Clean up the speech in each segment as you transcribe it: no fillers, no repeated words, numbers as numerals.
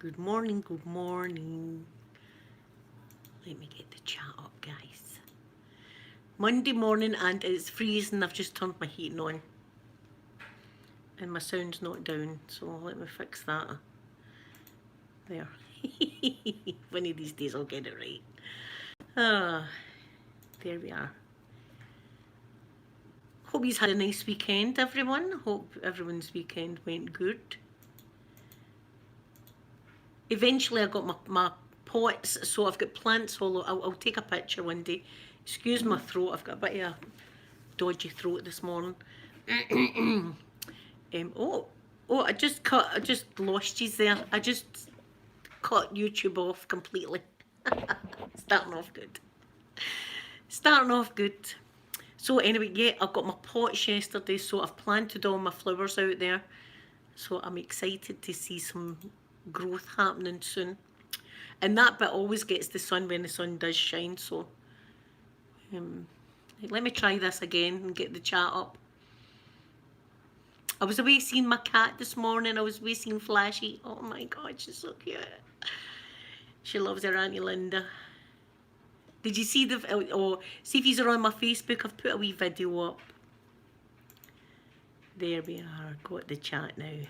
Good morning, good morning. Let me get the chat up, guys. Monday morning and it's freezing. I've just turned my heating on. And my sound's not down, so let me fix that. There. One of these days I'll get it right. Ah, there we are. Hope you've had a nice weekend, everyone. Hope everyone's weekend went good. Eventually I got my pots, so I've got plants all over. I'll take a picture one day. Excuse my throat, I've got a bit of a dodgy throat this morning. Oh, I just lost you there. I just cut YouTube off completely. Starting off good. Starting off good. So anyway, yeah, I got my pots yesterday, so I've planted all my flowers out there. So I'm excited to see some growth happening soon. And that bit always gets the sun when the sun does shine, so let me try this again and get the chat up. I was away seeing my cat this morning. I was away seeing Flashy. Oh my God, she's so cute. She loves her Auntie Linda. Did you see the... Oh, see if you're on my Facebook. I've put a wee video up. There we are. Got the chat now.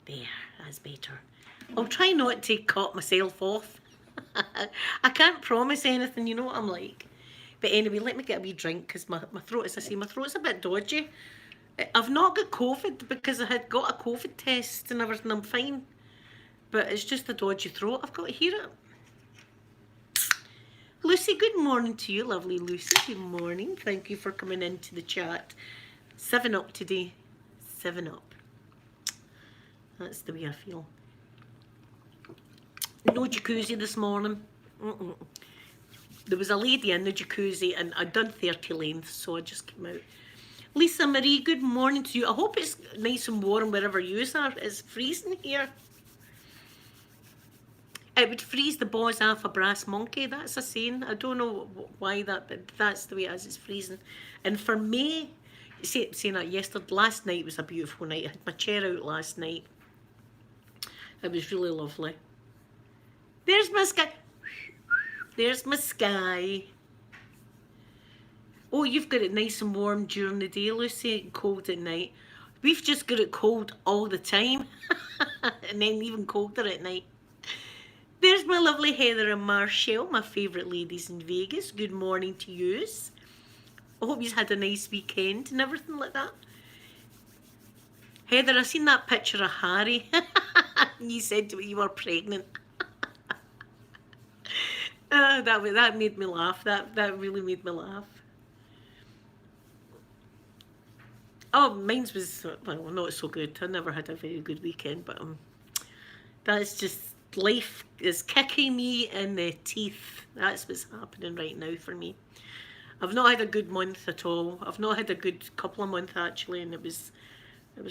There, that's better. I'll try not to cut myself off. I can't promise anything, you know what I'm like. But anyway, let me get a wee drink because my throat, as I say, my throat's a bit dodgy. I've not got COVID because I had got a COVID test and everything. I'm fine. But it's just a dodgy throat. I've got to hear it. Lucy, good morning to you, lovely Lucy. Good morning. Thank you for coming into the chat. 7 up today. 7 up. That's the way I feel. No jacuzzi this morning. There was a lady in the jacuzzi and I'd done 30 lengths, so I just came out. Lisa Marie, good morning to you. I hope it's nice and warm wherever you are. It's freezing here. It would freeze the balls off a brass monkey. That's a saying. I don't know why that, but that's the way it is. It's freezing. And for me, saying that yesterday, last night was a beautiful night. I had my chair out last night. It was really lovely. There's my sky. There's my sky. Oh, you've got it nice and warm during the day, Lucy, cold at night. We've just got it cold all the time. And then even colder at night. There's my lovely Heather and Marshall, my favourite ladies in Vegas. Good morning to yous. I hope you've had a nice weekend and everything like that. Heather, I seen that picture of Harry. You said to me you were pregnant. That made me laugh. That really made me laugh. Oh, mine was, well, not so good. I never had a very good weekend, but that's just, life is kicking me in the teeth. That's what's happening right now for me. I've not had a good month at all. I've not had a good couple of months actually, and it was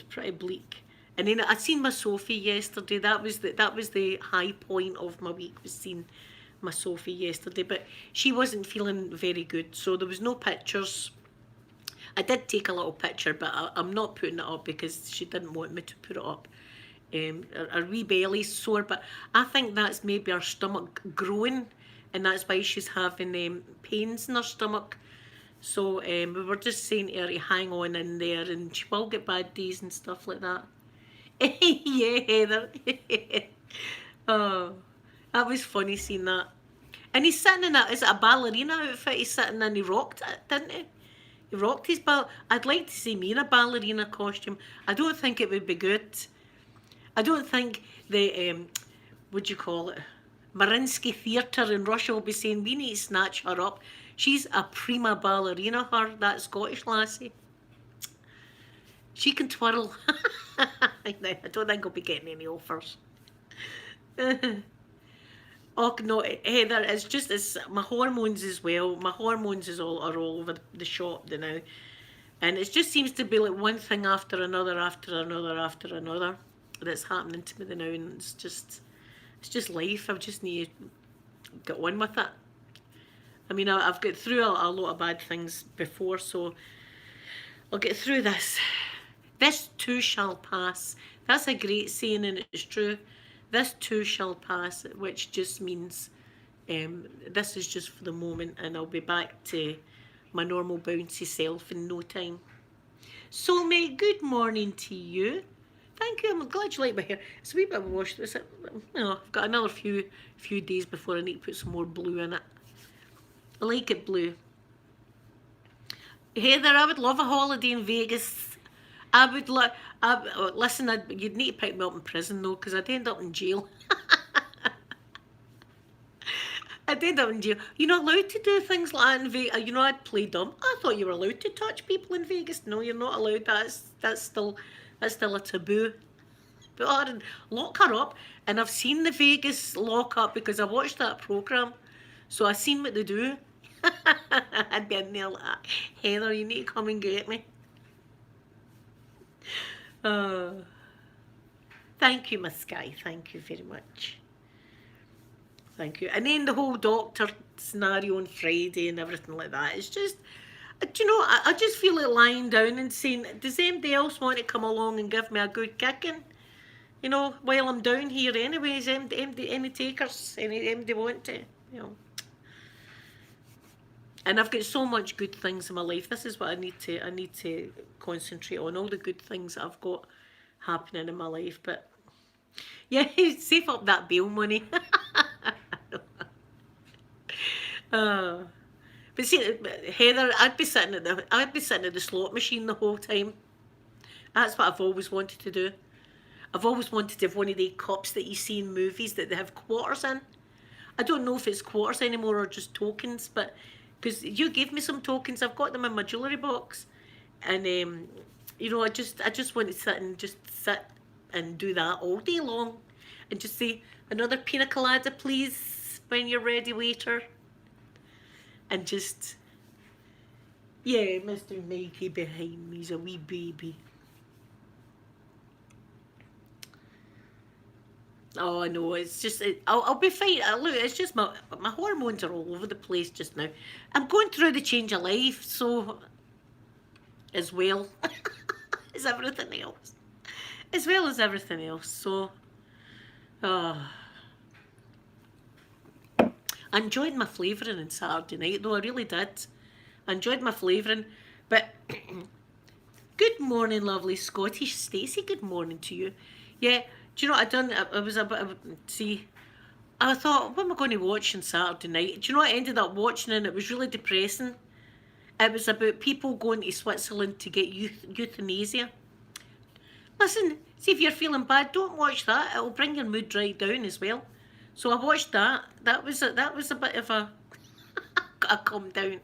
pretty bleak. And then I seen my Sophie yesterday. That was the high point of my week, was seeing my Sophie yesterday. But she wasn't feeling very good, so there was no pictures. I did take a little picture, but I'm not putting it up because she didn't want me to put it up. Her wee belly's sore, but I think that's maybe her stomach growing, and that's why she's having pains in her stomach. So we were just saying to her to hang on in there, and she will get bad days and stuff like that. Yeah, Heather. Oh, that was funny seeing that. And he's sitting in is it a ballerina outfit he's sitting in? He rocked it, didn't he? He rocked his I'd like to see me in a ballerina costume. I don't think it would be good. I don't think the, what do you call it, Mariinsky Theatre in Russia will be saying, we need to snatch her up. She's a prima ballerina, her, that Scottish lassie. She can twirl. I don't think I'll be getting any offers. Oh no, Heather, it's my hormones as well. My hormones are all over the shop now. And it just seems to be like one thing after another, after another, after another that's happening to me now, and it's just life. I just need to get on with it. I mean, I've got through a lot of bad things before, so I'll get through this. This too shall pass. That's a great saying, and it's true. This too shall pass, which just means this is just for the moment, and I'll be back to my normal bouncy self in no time. Soulmate, good morning to you. Thank you. I'm glad you like my hair. It's a wee bit of a wash. I've got another few days before I need to put some more blue in it. I like it blue. Heather, I would love a holiday in Vegas. I would listen. You'd need to pick me up in prison though, because I'd end up in jail. I'd end up in jail. You're not allowed to do things like that in Vegas. You know, I'd play dumb. I thought you were allowed to touch people in Vegas. No, you're not allowed. That's still a taboo. But I lock her up, and I've seen the Vegas lock up because I watched that program, so I seen what they do. I'd be in there like that. Heather, you need to come and get me. Thank you, Miss Sky. Thank you very much. Thank you. And then the whole doctor scenario on Friday and everything like that. It's just, do you know, I just feel like lying down and saying, does anybody else want to come along and give me a good kicking? You know, while I'm down here anyways, any takers, anybody want to, you know. And I've got so much good things in my life. This is what I need to concentrate on, all the good things that I've got happening in my life. But yeah, save up that bail money. But see, Heather, I'd be sitting at the slot machine the whole time. That's what I've always wanted to do. I've always wanted to have one of the cups that you see in movies that they have quarters in. I don't know if it's quarters anymore or just tokens, but because you gave me some tokens, I've got them in my jewellery box, and you know, I just want to sit and do that all day long, and just say, another pina colada, please, when you're ready, waiter, and just, yeah, Mr. Mikey behind me's a wee baby. Oh, I know. It's just I'll be fine. Look, it's just my hormones are all over the place just now. I'm going through the change of life, so as well as everything else, So, I enjoyed my flavouring on Saturday night, though I really did. I enjoyed my flavouring, but good morning, lovely Scottish Stacey. Good morning to you. Yeah. Do you know what I done? I was a bit of, see, I thought, what am I going to watch on Saturday night? Do you know what I ended up watching, and it was really depressing? It was about people going to Switzerland to get euthanasia. Listen, see, if you're feeling bad, don't watch that. It'll bring your mood right down as well. So I watched that. That was a bit of a calm down.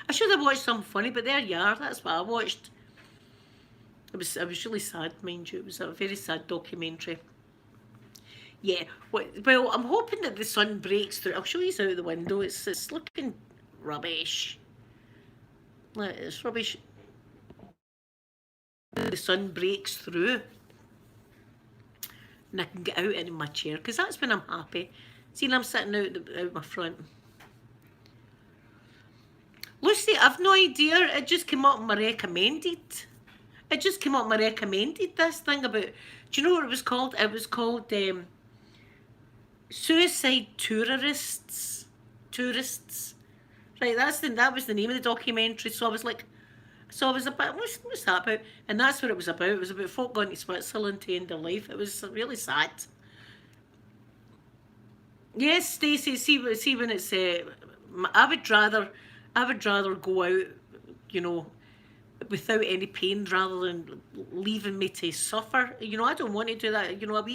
I should have watched something funny, but there you are. That's what I watched. It was really sad, mind you. It was a very sad documentary. Yeah, well, I'm hoping that the sun breaks through. I'll show you out the window. It's looking rubbish. It's rubbish. The sun breaks through, and I can get out in my chair, because that's when I'm happy. See, I'm sitting out my front. Lucy, I've no idea. It just came up on my recommended. This thing about, do you know what it was called? It was called Suicide Tourists. Right, that was the name of the documentary. So I was like, about, what's that about? And that's what it was about. It was about folk going to Switzerland to end their life. It was really sad. Yes, Stacey, see when it's, I would rather go out, you know, without any pain rather than leaving me to suffer. You know, I don't want to do that. You know, do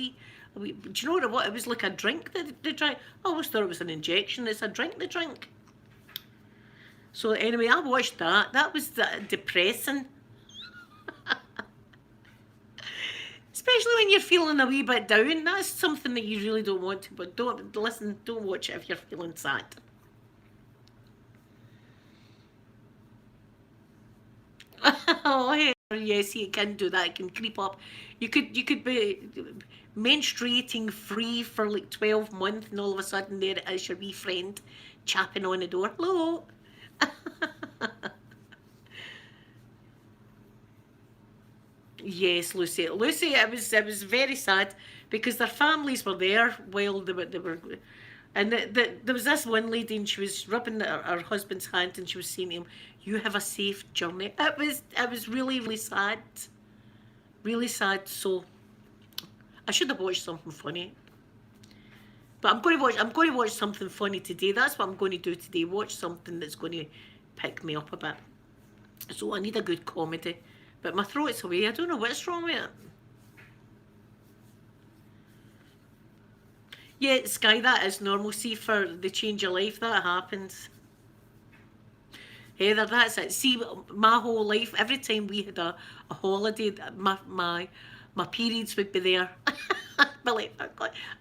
you know what? It was like a drink that they drank. I always thought it was an injection. It's a drink they drink. So anyway, I watched that. That was depressing. Especially when you're feeling a wee bit down. That's something that you really don't want to, but don't watch it if you're feeling sad. Oh, yes, you can do that. It can creep up. You could be menstruating free for like 12 months, and all of a sudden there it is, your wee friend chapping on the door. Hello. Yes, Lucy. Lucy, it was very sad. because their families were there while they were. And there was this one lady, and she was rubbing her husband's hand, and she was saying to him, "You have a safe journey." It was really really sad, really sad. So I should have watched something funny, but I'm going to watch something funny today. That's what I'm going to do today. Watch something that's going to pick me up a bit. So I need a good comedy, but my throat's away. I don't know what's wrong with it. Yeah, Sky, that is normal. See, for the change of life, that happens. Heather, that's it. See, my whole life, every time we had a holiday, my periods would be there. But like,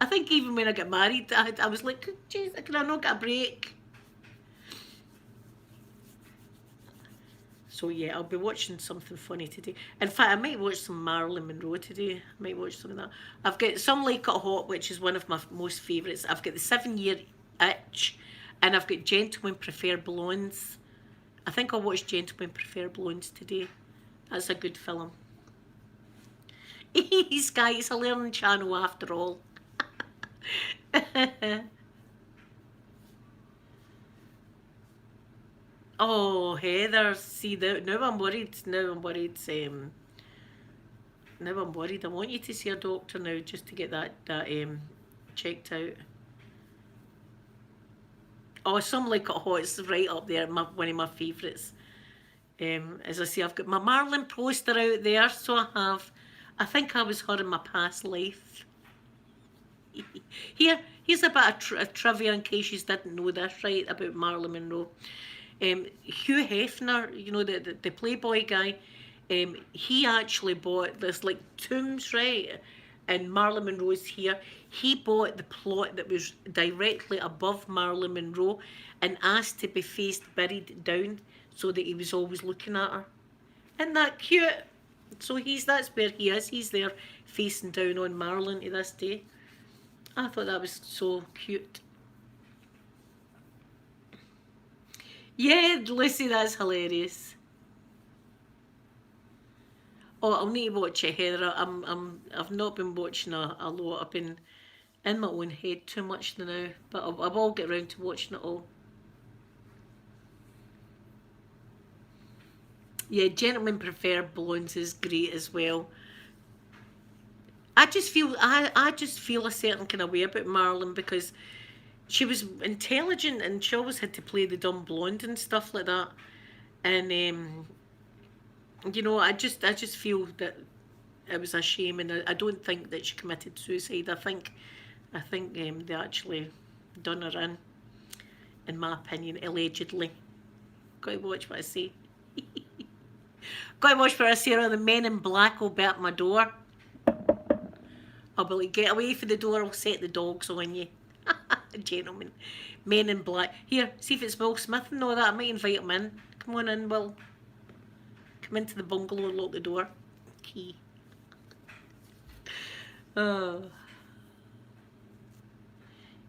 I think even when I got married, I was like, "Jeez, can I not get a break?" So yeah, I'll be watching something funny today. In fact, I might watch some Marilyn Monroe today. I might watch some of that. I've got Some Like It Hot, which is one of my most favourites. I've got The 7 Year Itch, and I've got Gentlemen Prefer Blondes. I think I'll watch Gentlemen Prefer Blondes today. That's a good film. Sky, it's a learning channel after all. Oh, Heather, see that now I'm worried. Now I'm worried. Now I'm worried. I want you to see a doctor now just to get that checked out. Oh, Some Like It Hot is right up there. One of my favourites. As I say, I've got my Marilyn poster out there, so I have. I think I was her in my past life. Here's a bit of trivia in case you didn't know this, right, about Marilyn Monroe. Hugh Hefner, the Playboy guy, he actually bought this like tombs, right? And Marilyn Monroe's here. He bought the plot that was directly above Marilyn Monroe and asked to be faced buried down so that he was always looking at her. Isn't that cute? So that's where he is. He's there facing down on Marilyn to this day. I thought that was so cute. Yeah, Lucy, that's hilarious. Oh, I'll need to watch it, Heather. I've not been watching a lot. I've been in my own head too much now, but I will get round to watching it all. Yeah, Gentlemen Prefer Blondes is great as well. I just feel a certain kind of way about Marilyn because she was intelligent and she always had to play the dumb blonde and stuff like that. And I just feel that it was a shame, and I don't think that she committed suicide. I think they actually done her in my opinion, allegedly. Got to watch what I say. Got to watch what I say, or the men in black will be at my door. I'll be like, "Get away from the door, I'll set the dogs on you." Gentlemen, men in black. Here, see if it's Will Smith and all that. I might invite him in. Come on in, Will. Come into the bungalow and lock the door. Key. Oh.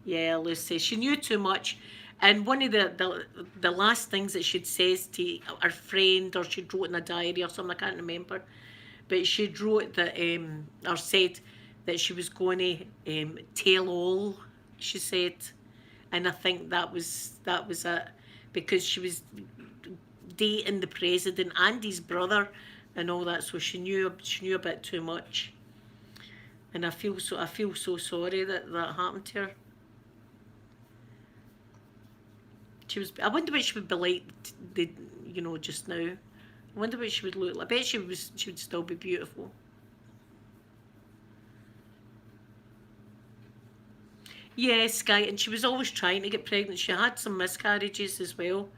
Yeah, Lucy. She knew too much. And one of the last things that she'd says to her friend, or she'd wrote in a diary or something, I can't remember, but she'd wrote that, or said that she was going to tell all, she said. And I think that was it, because she was dating the president and his brother and all that, so she knew a bit too much. And I feel so sorry that happened to her. I wonder what she would be like, just now. I wonder what she would look like. I bet she would still be beautiful. Yeah, Sky, and she was always trying to get pregnant. She had some miscarriages as well,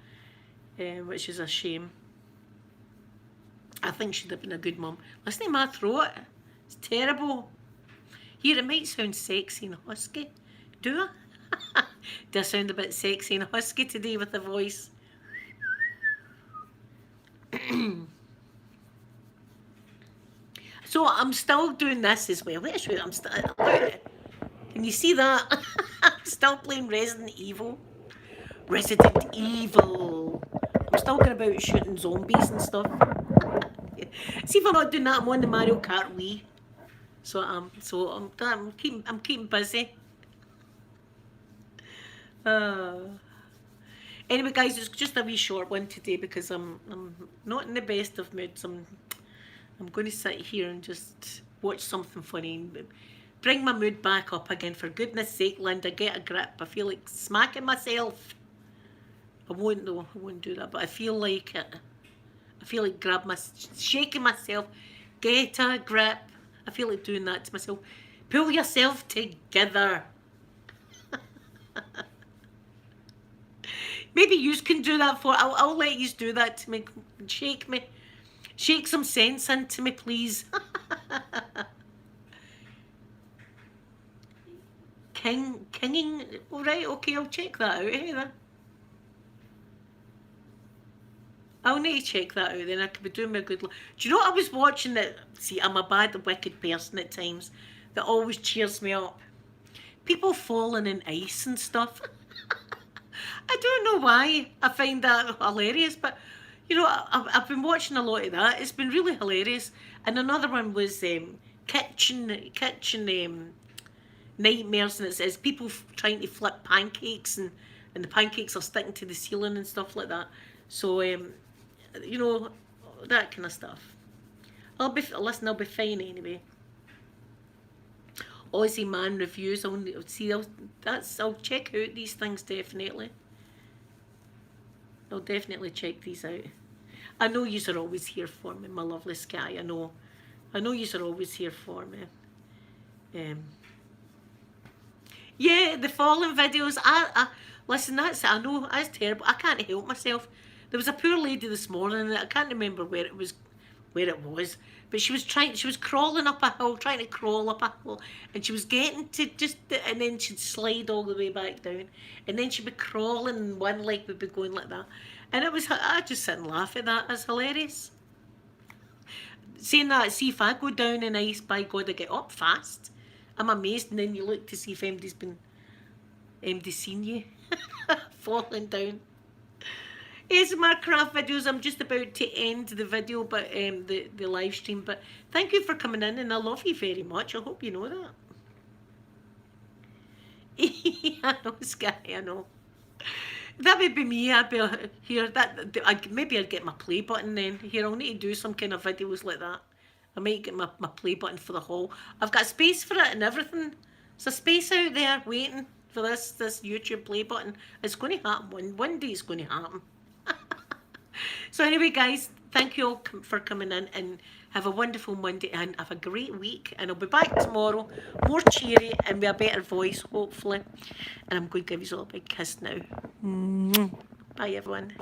which is a shame. I think she'd have been a good mum. Listen to my throat. It's terrible. Here, it might sound sexy and husky. Do I? Do I sound a bit sexy and husky today with the voice? So I'm still doing this as well. Let's show you. Can you see that? I'm still playing Resident Evil. Resident Evil. I'm still going about shooting zombies and stuff. See if I'm not doing that, I'm on the Mario Kart Wii. I'm keeping busy. Uh, anyway, guys, it's just a wee short one today because I'm not in the best of moods. I'm going to sit here and just watch something funny and bring my mood back up again. For goodness sake, Linda, get a grip. I feel like smacking myself. I won't though. I won't do that. But I feel like it. I feel like shaking myself. Get a grip. I feel like doing that to myself. Pull yourself together. Maybe you can do that for. I'll let you do that to me. Shake me. Shake some sense into me, please. Kinging. All right, okay, I'll check that out. Hey, then. I'll need to check that out. Then I could be doing me a good. Do you know what I was watching? That see, I'm a bad, wicked person at times. That always cheers me up. People falling in ice and stuff. I don't know why I find that hilarious, but you know, I've been watching a lot of that. It's been really hilarious. And another one was kitchen nightmares, and it says people trying to flip pancakes, and the pancakes are sticking to the ceiling and stuff like that. So you know, that kind of stuff. I'll be fine anyway. Aussie man reviews. I'll check out these things definitely. I'll definitely check these out. I know you are always here for me, my lovely Sky. I know. I know you are always here for me. Um, yeah, the falling videos. Listen. I know that's terrible. I can't help myself. There was a poor lady this morning. I can't remember where it was, but she was crawling up a hill, trying to crawl up a hill, and she was getting to and then she'd slide all the way back down, and then she'd be crawling, and one leg would be going like that, and I just sit and laugh at that. It's hilarious. Saying that, see if I go down in ice, by God, I get up fast. I'm amazed, and then you look to see if MD's seen you falling down. Here's my craft videos. I'm just about to end the video, but the live stream. But thank you for coming in, and I love you very much. I hope you know that. I know, Sky. I know. That would be me. I'd be here. Maybe I'd get my play button then. Here, I'll need to do some kind of videos like that. I might get my play button for the haul. I've got space for it and everything. There's a space out there waiting for this YouTube play button. It's going to happen. One day it's going to happen. So anyway, guys, thank you all for coming in, and have a wonderful Monday, and have a great week. And I'll be back tomorrow, more cheery and with a better voice, hopefully. And I'm going to give you all a big kiss now. Bye, everyone.